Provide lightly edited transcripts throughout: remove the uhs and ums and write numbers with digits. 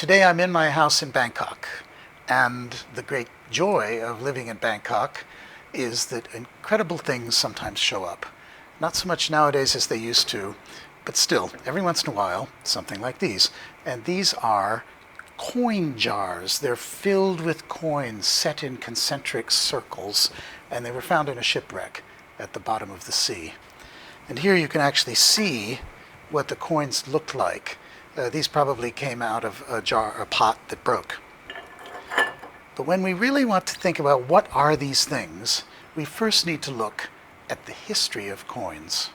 Today I'm in my house in Bangkok, and the great joy of living in Bangkok is that incredible things sometimes show up. Not so much nowadays as they used to, but still, every once in a while, something like these. And these are coin jars. They're filled with coins set in concentric circles, and they were found in a shipwreck at the bottom of the sea. And here you can actually see what the coins looked like. These probably came out of a pot that broke. But when we really want to think about what are these things, we first need to look at the history of coins.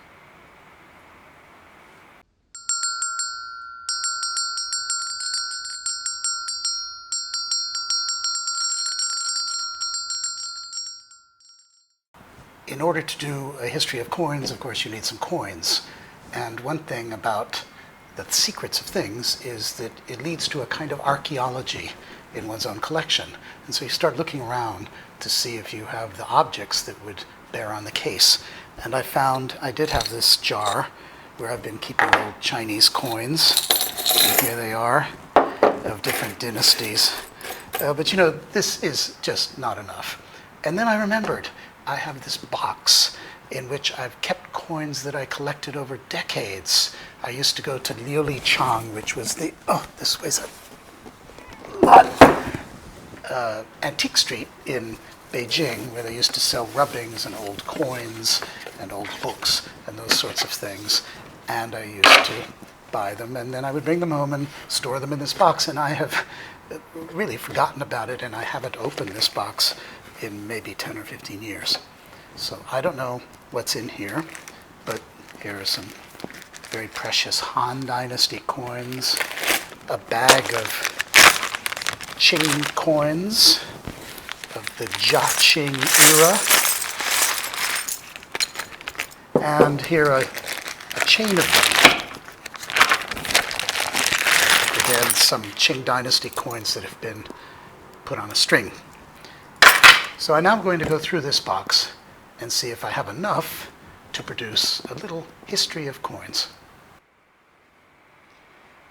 In order to do a history of coins, of course, you need some coins. And one thing about the secrets of things is that it leads to a kind of archaeology in one's own collection. And so you start looking around to see if you have the objects that would bear on the case. And I did have this jar where I've been keeping old Chinese coins. And here they are, of different dynasties. But you know, this is just not enough. And then I remembered I have this box in which I've kept coins that I collected over decades. I used to go to Liang, which was this weighs a lot, antique street in Beijing, where they used to sell rubbings and old coins and old books and those sorts of things. And I used to buy them, and then I would bring them home and store them in this box. And I have really forgotten about it, and I haven't opened this box in maybe 10 or 15 years. So I don't know what's in here, but here are some very precious Han Dynasty coins, a bag of Qing coins of the Jia-Qing era, and here a chain of them. Again, some Qing Dynasty coins that have been put on a string. So I'm now going to go through this box and see if I have enough to produce a little history of coins.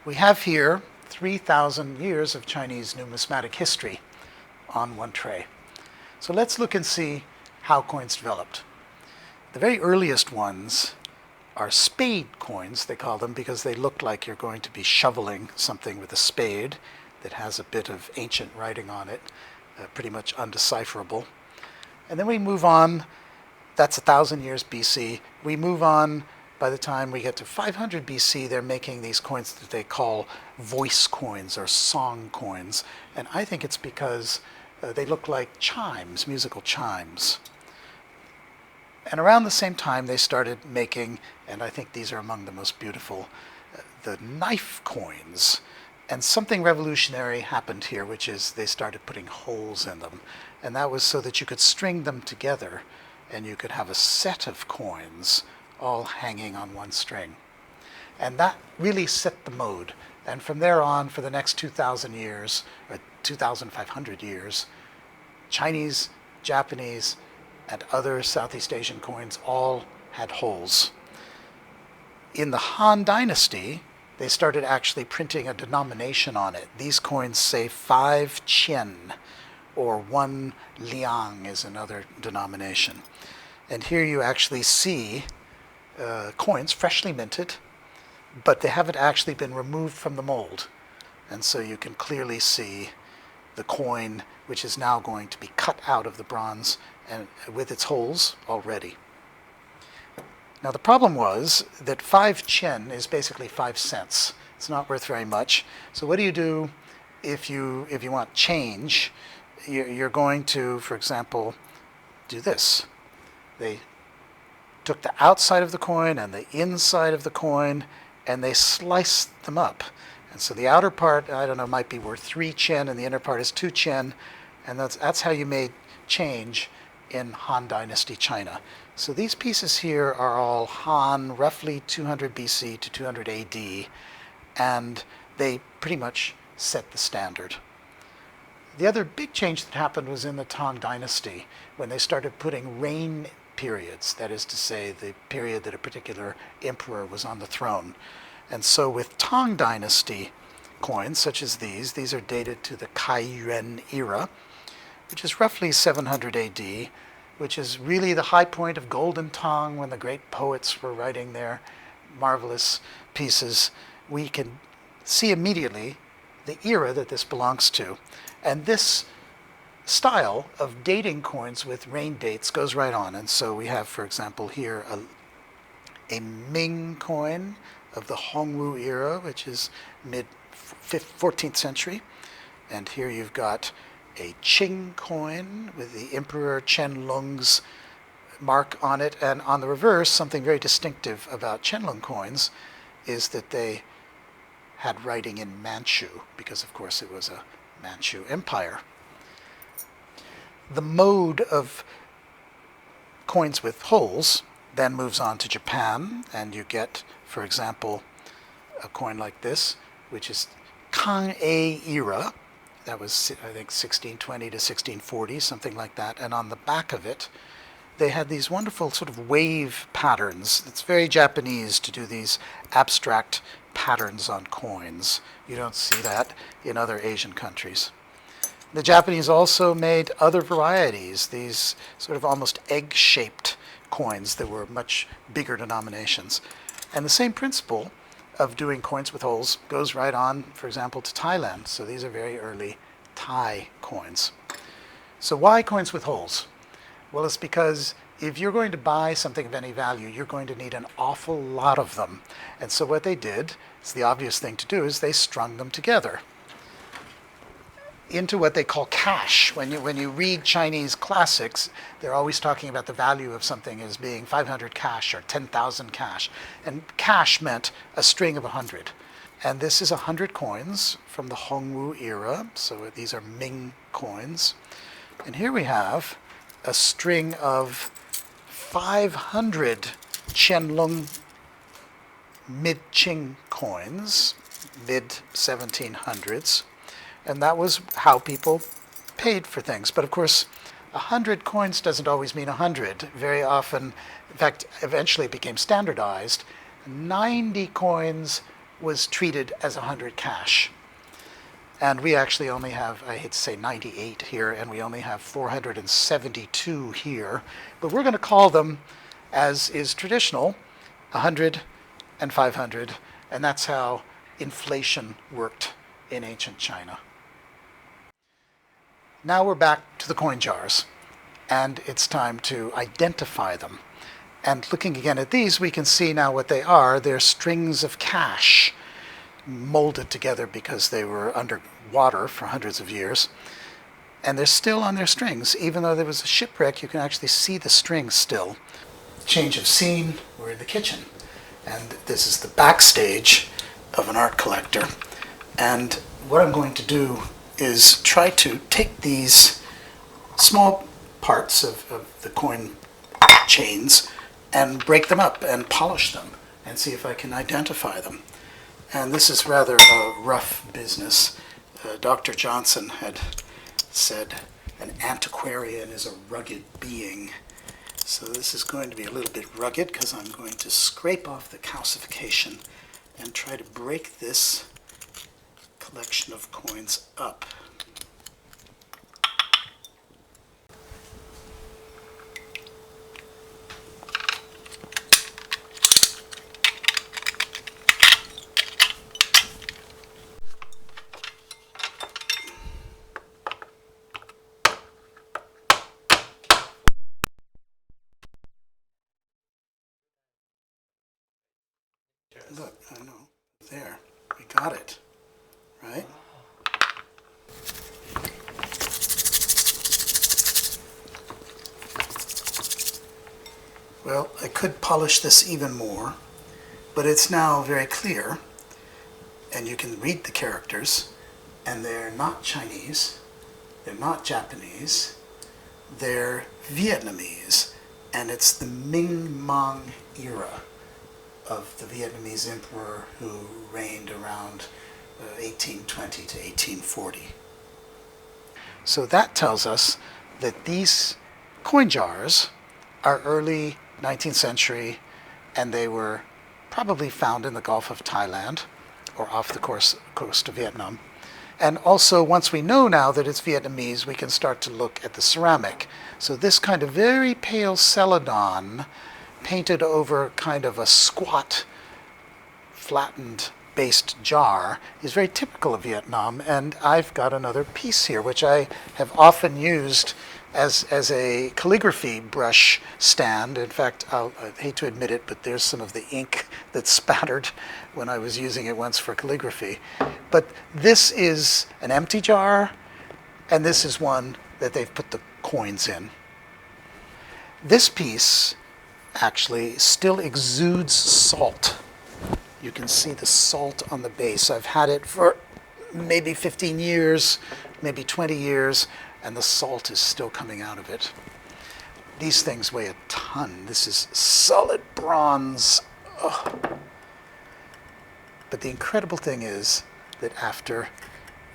We have here 3,000 years of Chinese numismatic history on one tray. So let's look and see how coins developed. The very earliest ones are spade coins, they call them, because they look like you're going to be shoveling something with a spade that has a bit of ancient writing on it, pretty much undecipherable. And then we move on. That's 1,000 years BC. We move on. By the time we get to 500 BC, they're making these coins that they call voice coins or song coins. And I think it's because they look like chimes, musical chimes. And around the same time, they started making, and I think these are among the most beautiful, the knife coins. And something revolutionary happened here, which is they started putting holes in them. And that was so that you could string them together and you could have a set of coins all hanging on one string. And that really set the mode. And from there on, for the next 2,000 years, or 2,500 years, Chinese, Japanese, and other Southeast Asian coins all had holes. In the Han Dynasty, they started actually printing a denomination on it. These coins say 5 Qian, or 1 Liang is another denomination. And here you actually see coins freshly minted, but they haven't actually been removed from the mold. And so you can clearly see the coin, which is now going to be cut out of the bronze and with its holes already. Now the problem was that 5 Qian is basically 5 cents. It's not worth very much. So what do you do if you want change? You're going to, for example, do this. They took the outside of the coin and the inside of the coin, and they sliced them up. And so the outer part, I don't know, might be worth 3 Qian, and the inner part is 2 Qian, and that's how you made change in Han Dynasty China. So these pieces here are all Han, roughly 200 BC to 200 AD, and they pretty much set the standard. The other big change that happened was in the Tang Dynasty, when they started putting reign periods, that is to say, the period that a particular emperor was on the throne. And so with Tang Dynasty coins, such as these. These are dated to the Kaiyuan era, which is roughly 700 AD, which is really the high point of Golden Tang when the great poets were writing their marvelous pieces. We can see immediately the era that this belongs to. And this style of dating coins with reign dates goes right on. And so we have, for example, here a Ming coin of the Hongwu era, which is mid-14th century. And here you've got a Qing coin with the Emperor Qianglong's mark on it. And on the reverse, something very distinctive about Qianlong coins is that they had writing in Manchu, because of course it was a Manchu empire. The mode of coins with holes then moves on to Japan, and you get, for example, a coin like this, which is Kang era. That was, I think, 1620 to 1640, something like that. And on the back of it, they had these wonderful sort of wave patterns. It's very Japanese to do these abstract patterns on coins. You don't see that in other Asian countries. The Japanese also made other varieties, these sort of almost egg-shaped coins that were much bigger denominations. And the same principle of doing coins with holes goes right on, for example, to Thailand. So these are very early Thai coins. So why coins with holes? Well, it's because if you're going to buy something of any value, you're going to need an awful lot of them. And so what they did, it's the obvious thing to do, is they strung them together into what they call cash. When you read Chinese classics, they're always talking about the value of something as being 500 cash or 10,000 cash. And cash meant a string of 100. And this is 100 coins from the Hongwu era. So these are Ming coins. And here we have a string of 500 Qianglong mid-Qing coins, mid-1700s. And that was how people paid for things. But of course, 100 coins doesn't always mean 100. Very often, in fact, eventually it became standardized. 90 coins was treated as 100 cash. And we actually only have, I hate to say 98 here, and we only have 472 here. But we're going to call them, as is traditional, 100 and 500. And that's how inflation worked in ancient China. Now we're back to the coin jars, and it's time to identify them. And looking again at these, we can see now what they are. They're strings of cash molded together because they were under water for hundreds of years. And they're still on their strings. Even though there was a shipwreck, you can actually see the strings still. Change of scene, we're in the kitchen. And this is the backstage of an art collector. And what I'm going to do is try to take these small parts of the coin chains and break them up and polish them and see if I can identify them. And this is rather a rough business. Dr. Johnson had said an antiquarian is a rugged being. So this is going to be a little bit rugged because I'm going to scrape off the calcification and try to break this collection of coins up. Look, I know, there, we got it. Right? Well, I could polish this even more, but it's now very clear, and you can read the characters, and they're not Chinese, they're not Japanese, they're Vietnamese, and it's the Minh Mang era of the Vietnamese emperor who reigned around 1820 to 1840. So that tells us that these coin jars are early 19th century, and they were probably found in the Gulf of Thailand. or off the coast of Vietnam. And also, once we know now that it's Vietnamese, we can start to look at the ceramic. So this kind of very pale celadon, painted over kind of a squat, flattened based jar, is very typical of Vietnam. And I've got another piece here, which I have often used as a calligraphy brush stand. In fact, I hate to admit it, but there's some of the ink that spattered when I was using it once for calligraphy. But this is an empty jar, and this is one that they've put the coins in. This piece actually still exudes salt. You can see the salt on the base. I've had it for maybe 15 years, maybe 20 years, and the salt is still coming out of it. These things weigh a ton. This is solid bronze. Ugh. But the incredible thing is that after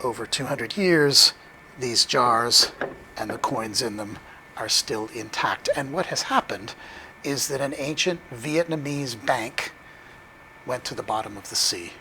over 200 years, these jars and the coins in them are still intact. And what has happened is that an ancient Vietnamese bank went to the bottom of the sea.